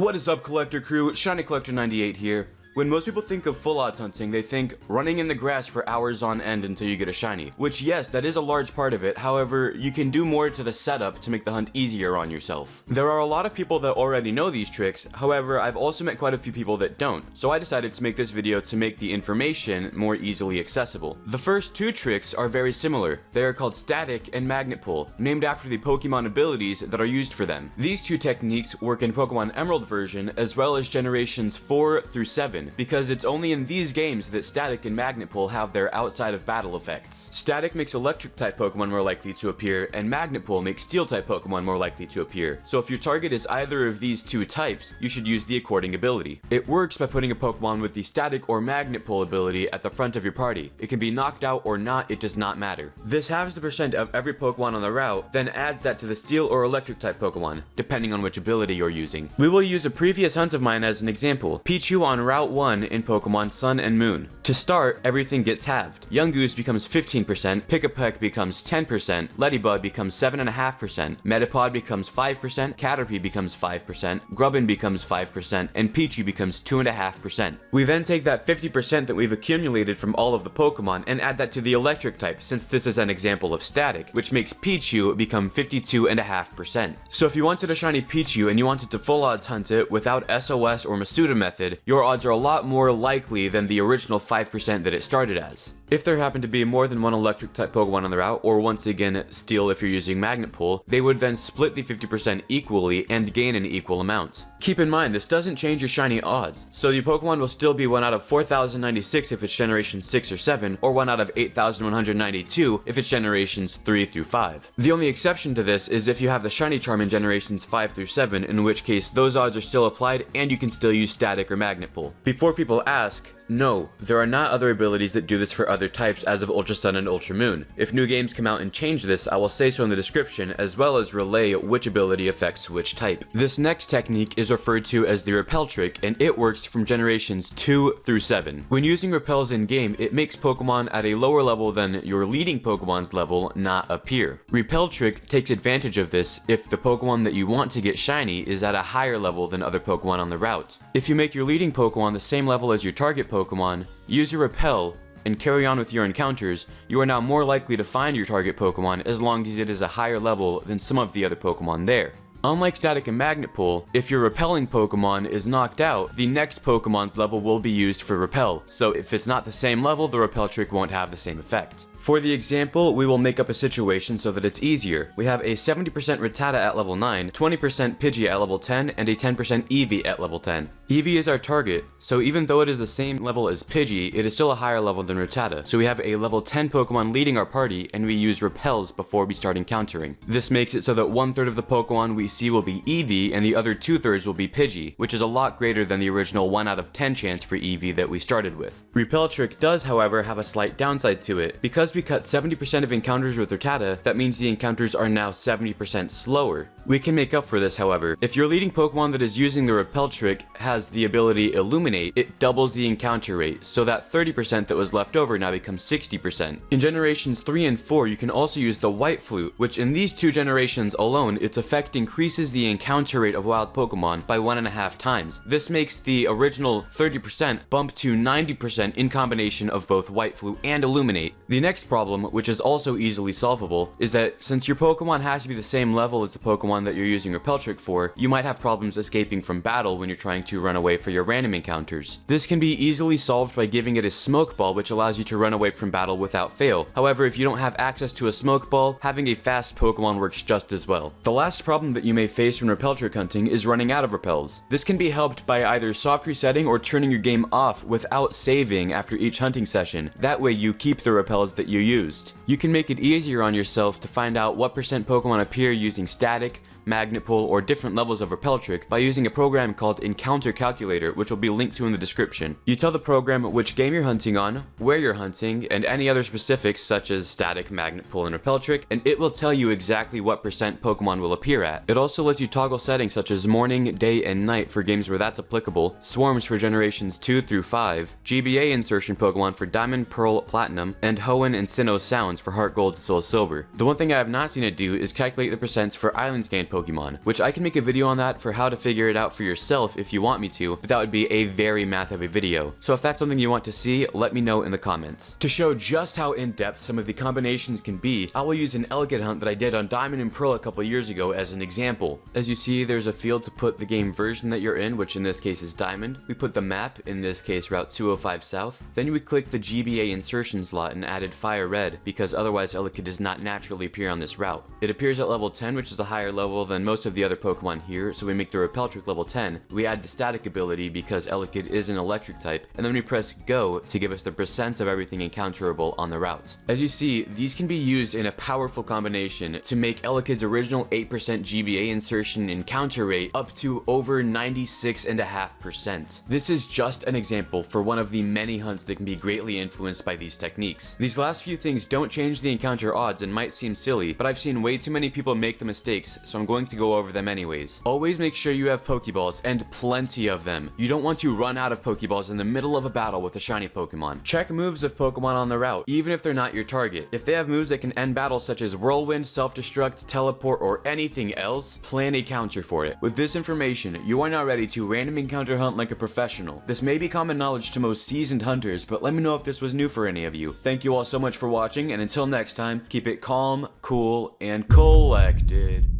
What is up, collector crew? Shiny Collector 98 here. When most people think of full odds hunting, they think running in the grass for hours on end until you get a shiny. Which, yes, that is a large part of it. However, you can do more to the setup to make the hunt easier on yourself. There are a lot of people that already know these tricks. However, I've also met quite a few people that don't. So I decided to make this video to make the information more easily accessible. The first two tricks are very similar. They are called static and magnet pull, named after the Pokemon abilities that are used for them. These two techniques work in Pokemon Emerald version as well as generations 4 through 7. Because it's only in these games that static and magnet pull have their outside of battle effects. Static makes electric type Pokemon more likely to appear, and magnet pull makes steel type Pokemon more likely to appear. So if your target is either of these two types, you should use the according ability. It works by putting a Pokemon with the static or magnet pull ability at the front of your party. It can be knocked out or not, it does not matter. This halves the percent of every Pokemon on the route, then adds that to the steel or electric type Pokemon, depending on which ability you're using. We will use a previous hunt of mine as an example. Pichu on Route 1 in Pokemon Sun and Moon. To start, everything gets halved. Yungoos becomes 15%, Pick-a-Peck becomes 10%, Ladybug becomes 7.5%, Metapod becomes 5%, Caterpie becomes 5%, Grubbin becomes 5%, and Pichu becomes 2.5%. We then take that 50% that we've accumulated from all of the Pokemon and add that to the electric type, since this is an example of static, which makes Pichu become 52.5%. So if you wanted a shiny Pichu and you wanted to full odds hunt it without SOS or Masuda method, your odds are a lot more likely than the original 5% that it started as. If there happened to be more than one electric type Pokemon on the route, or once again steel if you're using magnet pull, they would then split the 50% equally and gain an equal amount. Keep in mind, this doesn't change your shiny odds, so your Pokemon will still be 1 out of 4,096 if it's generation 6 or 7, or 1 out of 8,192 if it's generations 3 through 5. The only exception to this is if you have the shiny charm in generations 5 through 7, in which case those odds are still applied and you can still use static or magnet pull. Before people ask, no, there are not other abilities that do this for other types as of Ultra Sun and Ultra Moon. If new games come out and change this, I will say so in the description, as well as relay which ability affects which type. This next technique is referred to as the Repel trick, and it works from generations 2 through 7. When using repels in game, it makes Pokemon at a lower level than your leading Pokemon's level not appear. Repel trick takes advantage of this if the Pokemon that you want to get shiny is at a higher level than other Pokemon on the route. If you make your leading Pokemon the same level as your target Pokemon, use your repel, and carry on with your encounters, you are now more likely to find your target Pokemon as long as it is a higher level than some of the other Pokemon there. Unlike static and magnet pull, if your repelling Pokemon is knocked out, the next Pokemon's level will be used for repel, so if it's not the same level, the repel trick won't have the same effect. For the example, we will make up a situation so that it's easier. We have a 70% Rattata at level 9, 20% Pidgey at level 10, and a 10% Eevee at level 10. Eevee is our target, so even though it is the same level as Pidgey, it is still a higher level than Rattata. So we have a level 10 Pokemon leading our party, and we use repels before we start encountering. This makes it so that 1/3 of the Pokemon we see will be Eevee, and the other 2/3 will be Pidgey, which is a lot greater than the original 1 out of 10 chance for Eevee that we started with. Repel trick does, however, have a slight downside to it. Because we cut 70% of encounters with Rattata, that means the encounters are now 70% slower. We can make up for this, however. If your leading Pokemon that is using the repel trick has the ability Illuminate, it doubles the encounter rate, so that 30% that was left over now becomes 60%. In generations 3 and 4, you can also use the White Flute, which in these two generations alone, its effect increases the encounter rate of wild Pokemon by 1.5 times. This makes the original 30% bump to 90% in combination of both White Flute and Illuminate. The next problem, which is also easily solvable, is that since your Pokemon has to be the same level as the Pokemon that you're using Repel Trick for, you might have problems escaping from battle when you're trying to run away for your random encounters. This can be easily solved by giving it a Smoke Ball, which allows you to run away from battle without fail. However, if you don't have access to a Smoke Ball, having a fast Pokemon works just as well. The last problem that you may face when Repel Trick hunting is running out of repels. This can be helped by either soft resetting or turning your game off without saving after each hunting session. That way you keep the repels that you used. You can make it easier on yourself to find out what percent Pokemon appear using static, magnet pull, or different levels of repel trick by using a program called Encounter Calculator, which will be linked to in the description. You tell the program which game you're hunting on, where you're hunting, and any other specifics such as static, magnet pull, and repel trick, and it will tell you exactly what percent Pokemon will appear at. It also lets you toggle settings such as morning, day, and night for games where that's applicable, swarms for generations 2 through 5, GBA insertion Pokemon for Diamond, Pearl, Platinum, and Hoenn and Sinnoh sounds for Heart Gold, Soul Silver. The one thing I have not seen it do is calculate the percents for Island Scan Pokemon, which I can make a video on that for how to figure it out for yourself if you want me to, but that would be a very math heavy video. So if that's something you want to see, let me know in the comments. To show just how in-depth some of the combinations can be, I will use an Elekid hunt that I did on Diamond and Pearl a couple years ago as an example. As you see, there's a field to put the game version that you're in, which in this case is Diamond. We put the map, in this case Route 205 South. Then we click the GBA insertion slot and added Fire Red, because otherwise Elekid does not naturally appear on this route. It appears at level 10, which is a higher level than most of the other Pokemon here, so we make the Repel Trick level 10. We add the static ability because Elekid is an electric type, and then we press go to give us the percents of everything encounterable on the route. As you see, these can be used in a powerful combination to make Elekid's original 8% GBA insertion encounter rate up to over 96.5%. This is just an example for one of the many hunts that can be greatly influenced by these techniques. These last few things don't change the encounter odds and might seem silly, but I've seen way too many people make the mistakes, so I'm going to go over them anyways. Always make sure you have Pokeballs, and plenty of them. You don't want to run out of Pokeballs in the middle of a battle with a shiny Pokemon. Check moves of Pokemon on the route, even if they're not your target. If they have moves that can end battles such as Whirlwind, Self-Destruct, Teleport, or anything else, plan a counter for it. With this information, you are now ready to random encounter hunt like a professional. This may be common knowledge to most seasoned hunters, but let me know if this was new for any of you. Thank you all so much for watching, and until next time, keep it calm, cool, and collected.